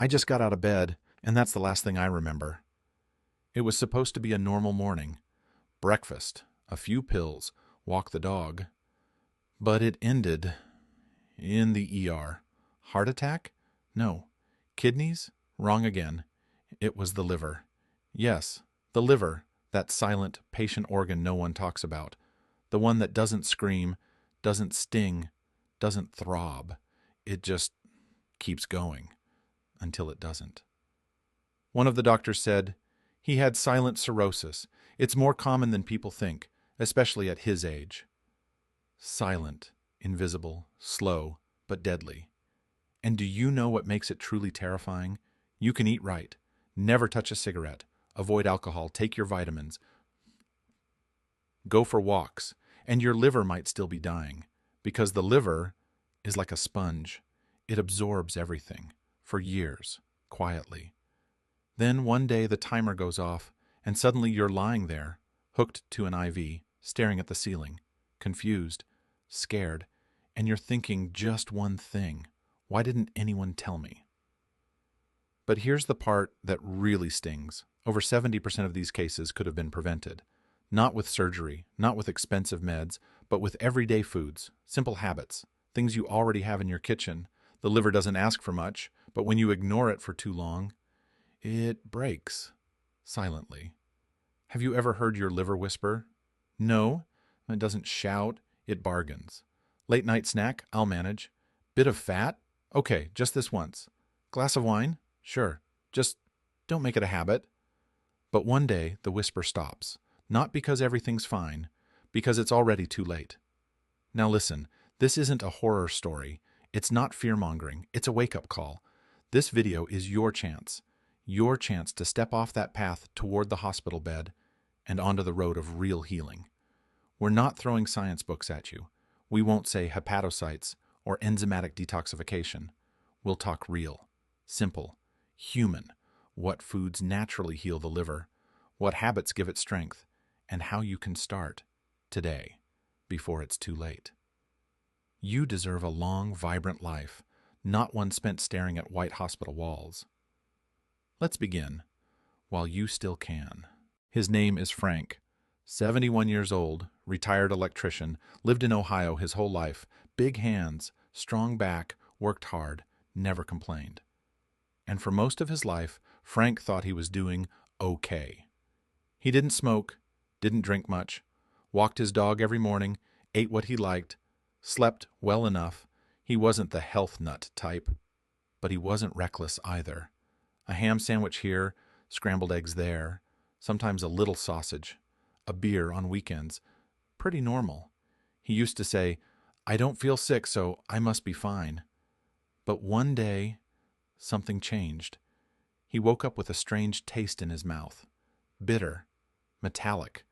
I just got out of bed, and that's the last thing I remember. It was supposed to be a normal morning. Breakfast, a few pills, walk the dog. But it ended in the ER. Heart attack? No. Kidneys? Wrong again. It was the liver. Yes, the liver, that silent, patient organ no one talks about. The one that doesn't scream, doesn't sting, doesn't throb. It just keeps going until it doesn't. One of the doctors said, he had silent cirrhosis. It's more common than people think, especially at his age. Silent, invisible, slow, but deadly. And do you know what makes it truly terrifying? You can eat right, never touch a cigarette, avoid alcohol, take your vitamins, go for walks, and your liver might still be dying, because the liver is like a sponge. It absorbs everything, for years, quietly. Then one day the timer goes off, and suddenly you're lying there, hooked to an IV, staring at the ceiling, confused, scared, and you're thinking just one thing. Why didn't anyone tell me? But here's the part that really stings. Over 70% of these cases could have been prevented. Not with surgery, not with expensive meds, but with everyday foods, simple habits, things you already have in your kitchen. The liver doesn't ask for much, but when you ignore it for too long, it breaks, silently. Have you ever heard your liver whisper? No, it doesn't shout, it bargains. Late night snack? I'll manage. Bit of fat? Okay, just this once. Glass of wine? Sure. Just don't make it a habit. But one day, the whisper stops. Not because everything's fine, because it's already too late. Now listen, this isn't a horror story. It's not fear-mongering. It's a wake-up call. This video is your chance to step off that path toward the hospital bed and onto the road of real healing. We're not throwing science books at you. We won't say hepatocytes or enzymatic detoxification. We'll talk real, simple, human, what foods naturally heal the liver, what habits give it strength, and how you can start today before it's too late. You deserve a long, vibrant life, not one spent staring at white hospital walls. Let's begin while you still can. His name is Frank, 71 years old, retired electrician, lived in Ohio his whole life, big hands, strong back, worked hard, never complained. And for most of his life, Frank thought he was doing okay. He didn't smoke, didn't drink much, walked his dog every morning, ate what he liked, slept well enough. He wasn't the health nut type, but he wasn't reckless either. A ham sandwich here, scrambled eggs there, sometimes a little sausage, a beer on weekends. Pretty normal. He used to say, I don't feel sick, so I must be fine. But one day, something changed. He woke up with a strange taste in his mouth. Bitter, metallic.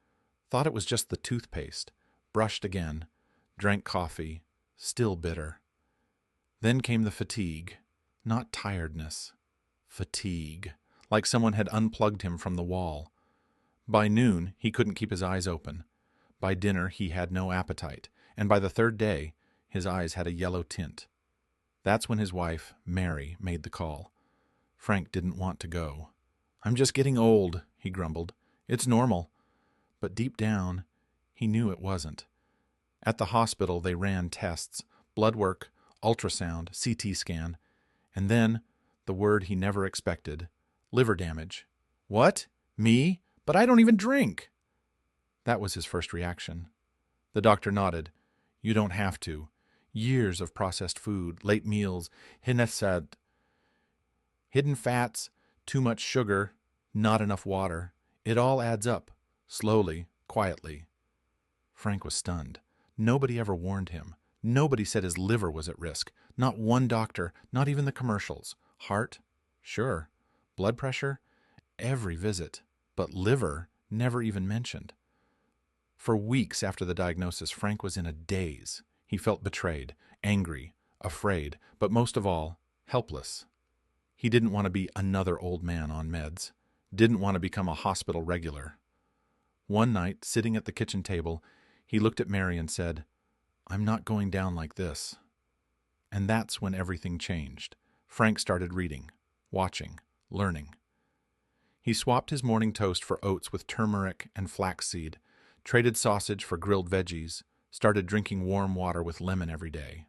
Thought it was just the toothpaste. Brushed again. Drank coffee. Still bitter. Then came the fatigue. Not tiredness. Fatigue. Like someone had unplugged him from the wall. By noon, he couldn't keep his eyes open. By dinner, he had no appetite. And by the third day, his eyes had a yellow tint. That's when his wife, Mary, made the call. Frank didn't want to go. I'm just getting old, he grumbled. It's normal. But deep down, he knew it wasn't. At the hospital, they ran tests, blood work, ultrasound, CT scan, and then the word he never expected, liver damage. What? Me? But I don't even drink. That was his first reaction. The doctor nodded. You don't have to. Years of processed food, late meals, hidden fats, too much sugar, not enough water. It all adds up, slowly, quietly. Frank was stunned. Nobody ever warned him. Nobody said his liver was at risk. Not one doctor, not even the commercials. Heart? Sure. Blood pressure? Every visit. But liver? Never even mentioned. For weeks after the diagnosis, Frank was in a daze. He felt betrayed, angry, afraid, but most of all, helpless. He didn't want to be another old man on meds. Didn't want to become a hospital regular. One night, sitting at the kitchen table, he looked at Mary and said, I'm not going down like this. And that's when everything changed. Frank started reading. watching, learning. He swapped his morning toast for oats with turmeric and flaxseed, traded sausage for grilled veggies, started drinking warm water with lemon every day.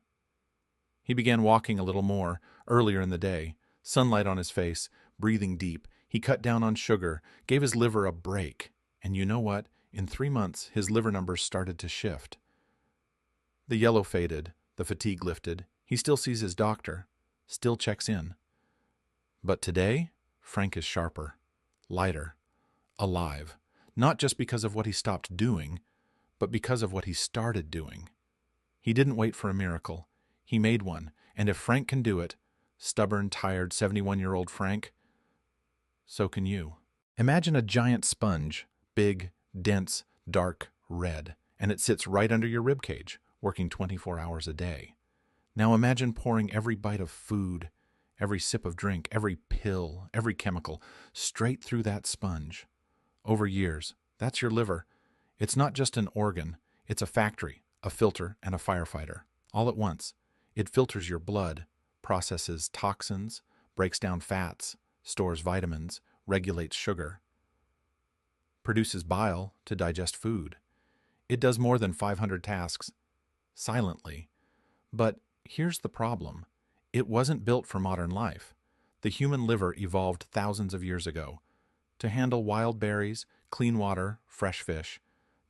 He began walking a little more, earlier in the day, sunlight on his face, breathing deep. He cut down on sugar, gave his liver a break. And you know what? In 3 months, his liver numbers started to shift. The yellow faded, the fatigue lifted. He still sees his doctor, still checks in. But today, Frank is sharper, lighter, alive. Not just because of what he stopped doing, but because of what he started doing. He didn't wait for a miracle. He made one. And if Frank can do it, stubborn, tired, 71-year-old Frank, so can you. Imagine a giant sponge, big, dense, dark, red, and it sits right under your rib cage, working 24 hours a day. Now imagine pouring every bite of food, every sip of drink, every pill, every chemical, straight through that sponge. Over years, that's your liver. It's not just an organ, it's a factory, a filter, and a firefighter, all at once. It filters your blood, processes toxins, breaks down fats, stores vitamins, regulates sugar, produces bile to digest food. It does more than 500 tasks, silently. But here's the problem. It wasn't built for modern life. The human liver evolved thousands of years ago to handle wild berries, clean water, fresh fish,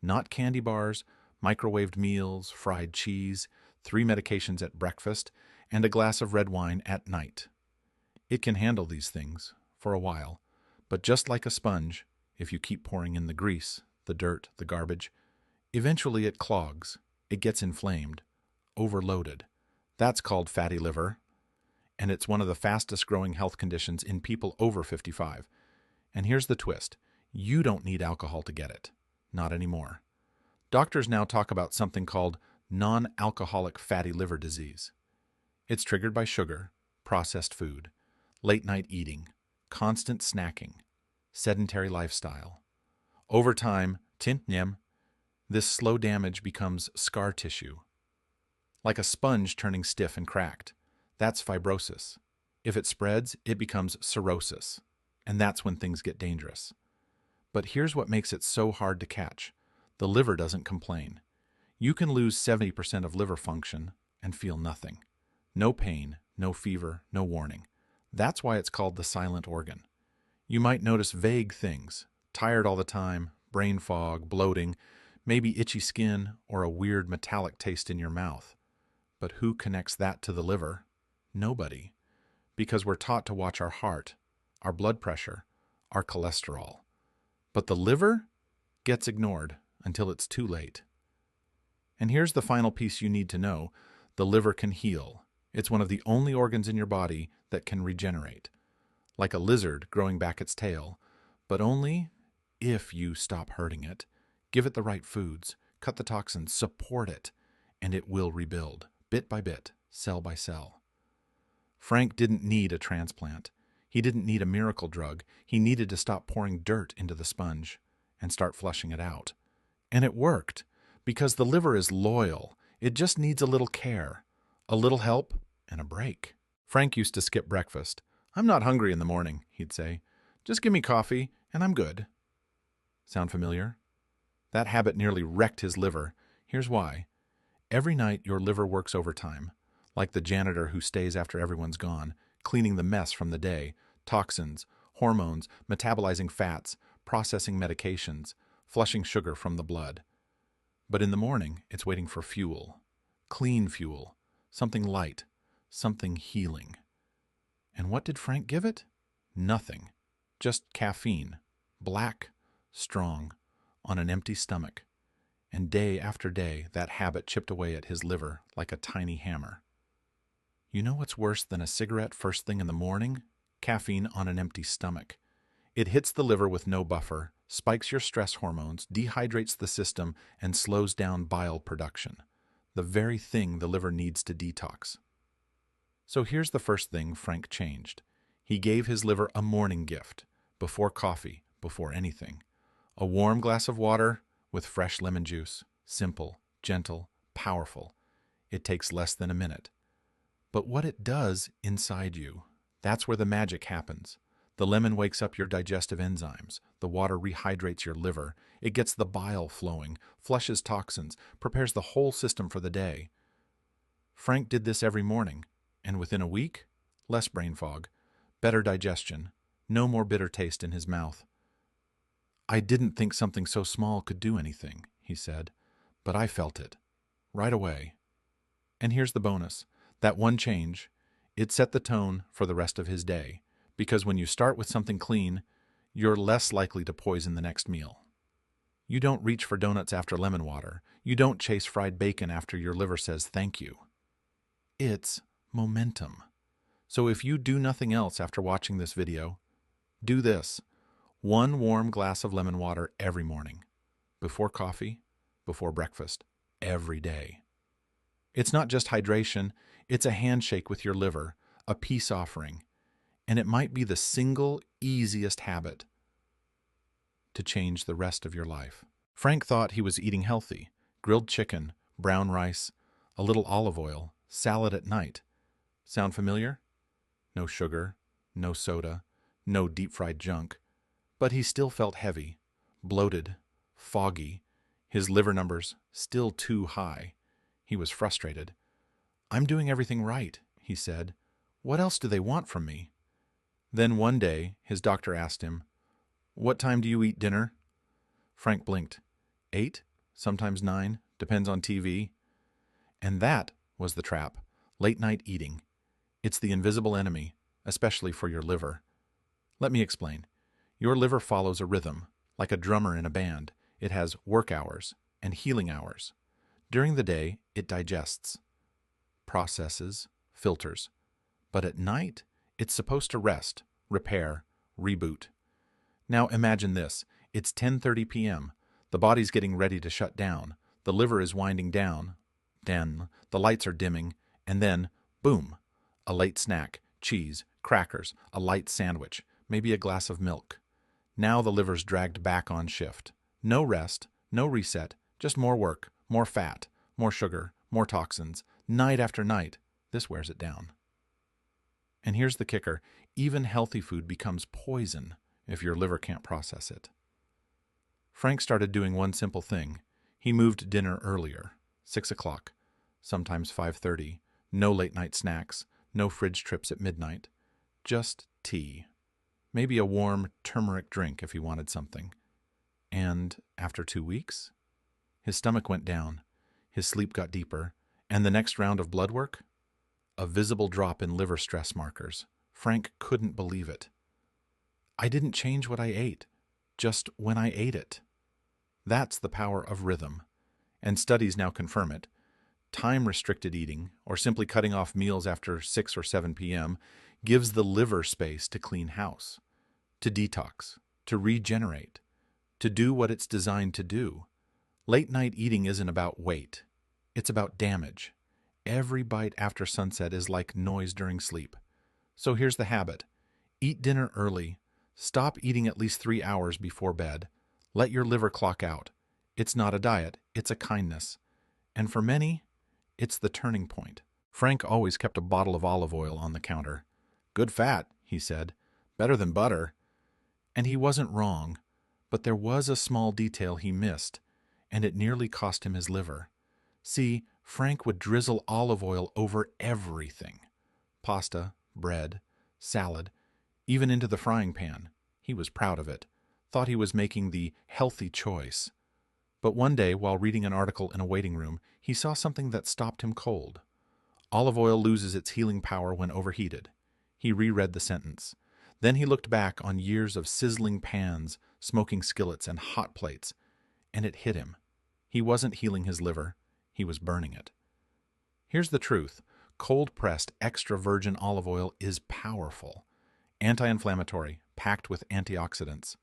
not candy bars, microwaved meals, fried cheese, 3 medications at breakfast, and a glass of red wine at night. It can handle these things for a while, but just like a sponge, if you keep pouring in the grease, the dirt, the garbage, eventually it clogs, it gets inflamed, overloaded. That's called fatty liver, and it's one of the fastest growing health conditions in people over 55. And here's the twist. You don't need alcohol to get it. Not anymore. Doctors now talk about something called non-alcoholic fatty liver disease. It's triggered by sugar, processed food, late-night eating, constant snacking, sedentary lifestyle. Over time, this slow damage becomes scar tissue, like a sponge turning stiff and cracked. That's fibrosis. If it spreads, it becomes cirrhosis, and that's when things get dangerous. But here's what makes it so hard to catch. The liver doesn't complain. You can lose 70% of liver function and feel nothing. No pain, no fever, no warning. That's why it's called the silent organ. You might notice vague things, tired all the time, brain fog, bloating, maybe itchy skin, or a weird metallic taste in your mouth. But who connects that to the liver? Nobody. Because we're taught to watch our heart, our blood pressure, our cholesterol. But the liver gets ignored until it's too late. And here's the final piece you need to know. The liver can heal. It's one of the only organs in your body that can regenerate. Like a lizard growing back its tail, but only if you stop hurting it, give it the right foods, cut the toxins, support it, and it will rebuild, bit by bit, cell by cell. Frank didn't need a transplant. He didn't need a miracle drug. He needed to stop pouring dirt into the sponge and start flushing it out. And it worked, because the liver is loyal. It just needs a little care, a little help, and a break. Frank used to skip breakfast. "I'm not hungry in the morning," he'd say. "Just give me coffee, and I'm good." Sound familiar? That habit nearly wrecked his liver. Here's why. Every night your liver works overtime, like the janitor who stays after everyone's gone, cleaning the mess from the day, toxins, hormones, metabolizing fats, processing medications, flushing sugar from the blood. But in the morning, it's waiting for fuel, clean fuel, something light, something healing. And what did Frank give it? Nothing. Just caffeine, black, strong, on an empty stomach. And day after day, that habit chipped away at his liver like a tiny hammer. You know what's worse than a cigarette first thing in the morning? Caffeine on an empty stomach. It hits the liver with no buffer, spikes your stress hormones, dehydrates the system, and slows down bile production, the very thing the liver needs to detox. So here's the first thing Frank changed. He gave his liver a morning gift, before coffee, before anything. A warm glass of water with fresh lemon juice. Simple, gentle, powerful. It takes less than a minute. But what it does inside you, That's where the magic happens. The lemon wakes up your digestive enzymes. The water rehydrates your liver. It gets the bile flowing, flushes toxins, prepares the whole system for the day. Frank did this every morning, and within a week, less brain fog, better digestion, no more bitter taste in his mouth. "I didn't think something so small could do anything," he said, "but I felt it, right away." And here's the bonus. That one change, it set the tone for the rest of his day, because when you start with something clean, you're less likely to poison the next meal. You don't reach for donuts after lemon water. You don't chase fried bacon after your liver says thank you. It's momentum. So if you do nothing else after watching this video, do this. One warm glass of lemon water every morning. Before coffee, before breakfast, every day. It's not just hydration, it's a handshake with your liver, a peace offering, and it might be the single easiest habit to change the rest of your life. Frank thought he was eating healthy: grilled chicken, brown rice, a little olive oil, salad at night. Sound familiar? No sugar, no soda, no deep-fried junk. But he still felt heavy, bloated, foggy, his liver numbers still too high. He was frustrated. "I'm doing everything right," he said. "What else do they want from me?" Then one day, his doctor asked him, "What time do you eat dinner?" Frank blinked. 8, sometimes 9, depends on TV. And that was the trap. Late-night eating. It's the invisible enemy, especially for your liver. Let me explain. Your liver follows a rhythm, like a drummer in a band. It has work hours and healing hours. During the day, it digests, processes, filters. But at night, it's supposed to rest, repair, reboot. Now imagine this. It's 10:30 p.m. The body's getting ready to shut down. The liver is winding down. Then the lights are dimming. And then, boom, a late snack, cheese, crackers, a light sandwich, maybe a glass of milk. Now the liver's dragged back on shift. No rest, no reset, just more work, more fat, more sugar, more toxins. Night after night, this wears it down. And here's the kicker. Even healthy food becomes poison if your liver can't process it. Frank started doing one simple thing. He moved dinner earlier, 6 o'clock, sometimes 5:30. No late-night snacks, no fridge trips at midnight. Just tea. Maybe a warm turmeric drink if he wanted something. And after 2 weeks, his stomach went down, his sleep got deeper, and the next round of blood work? A visible drop in liver stress markers. Frank couldn't believe it. "I didn't change what I ate, just when I ate it." That's the power of rhythm, and studies now confirm it. Time-restricted eating, or simply cutting off meals after 6 or 7 p.m., gives the liver space to clean house, to detox, to regenerate, to do what it's designed to do. Late-night eating isn't about weight. It's about damage. Every bite after sunset is like noise during sleep. So here's the habit. Eat dinner early. Stop eating at least 3 hours before bed. Let your liver clock out. It's not a diet, it's a kindness. And for many, it's the turning point. Frank always kept a bottle of olive oil on the counter. "Good fat," he said. "Better than butter." And he wasn't wrong, but there was a small detail he missed, and it nearly cost him his liver. See, Frank would drizzle olive oil over everything. Pasta, bread, salad, even into the frying pan. He was proud of it, thought he was making the healthy choice. But one day, while reading an article in a waiting room, he saw something that stopped him cold. Olive oil loses its healing power when overheated. He reread the sentence. Then he looked back on years of sizzling pans, smoking skillets, and hot plates, and it hit him. He wasn't healing his liver, he was burning it. Here's the truth. Cold-pressed extra virgin olive oil is powerful. Anti-inflammatory, packed with antioxidants.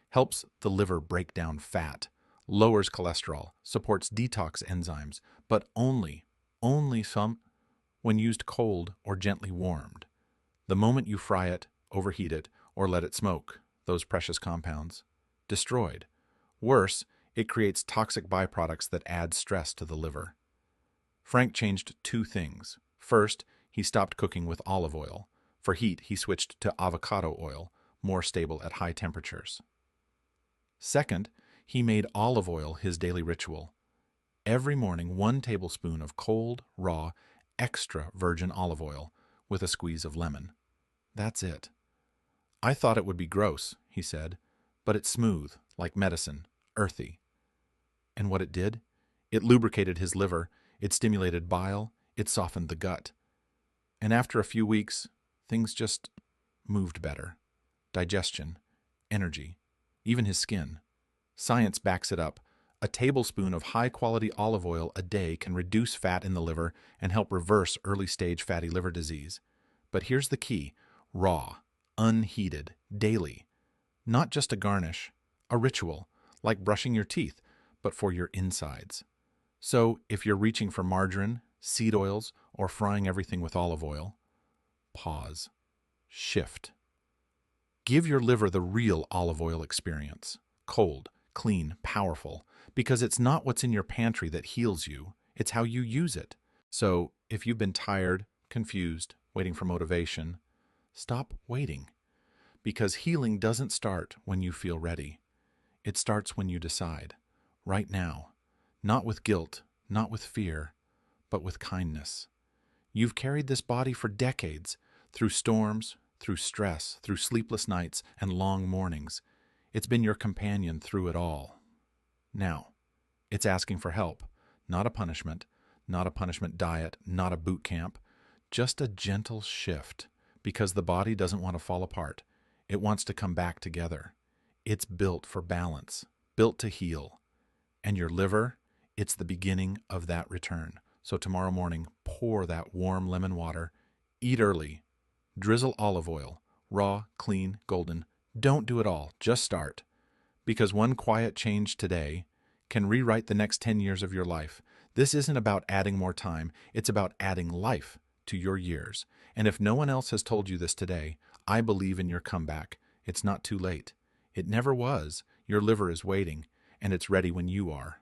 Helps the liver break down fat. Lowers cholesterol, supports detox enzymes, but only some when used cold or gently warmed. The moment you fry it, overheat it, or let it smoke, those precious compounds, destroyed. Worse, it creates toxic byproducts that add stress to the liver. Frank changed 2 things. First, he stopped cooking with olive oil. For heat, he switched to avocado oil, more stable at high temperatures. Second, he made olive oil his daily ritual. Every morning, 1 tablespoon of cold, raw, extra virgin olive oil with a squeeze of lemon. That's it. I thought it would be gross, he said, but it's smooth, like medicine, earthy. And what it did? It lubricated his liver, it stimulated bile, it softened the gut. And after a few weeks, things just moved better. Digestion, energy, even his skin. Science backs it up. A tablespoon of high-quality olive oil a day can reduce fat in the liver and help reverse early-stage fatty liver disease. But here's the key: raw, unheated, daily. Not just a garnish, a ritual, like brushing your teeth, but for your insides. So if you're reaching for margarine, seed oils, or frying everything with olive oil, pause. Shift. Give your liver the real olive oil experience. Cold, clean, powerful. Because it's not what's in your pantry that heals you, it's how you use it. So if you've been tired, confused, waiting for motivation, stop waiting. Because healing doesn't start when you feel ready. It starts when you decide. Right now. Not with guilt, not with fear, but with kindness. You've carried this body for decades, through storms, through stress, through sleepless nights and long mornings. It's been your companion through it all. Now, it's asking for help, not a punishment diet, not a boot camp, just a gentle shift, because the body doesn't want to fall apart. It wants to come back together. It's built for balance, built to heal. And your liver, it's the beginning of that return. So tomorrow morning, pour that warm lemon water, eat early, drizzle olive oil, raw, clean, golden. Don't do it all, just start. Because one quiet change today can rewrite the next 10 years of your life. This isn't about adding more time, it's about adding life to your years. And if no one else has told you this today, I believe in your comeback. It's not too late. It never was. Your liver is waiting, and it's ready when you are.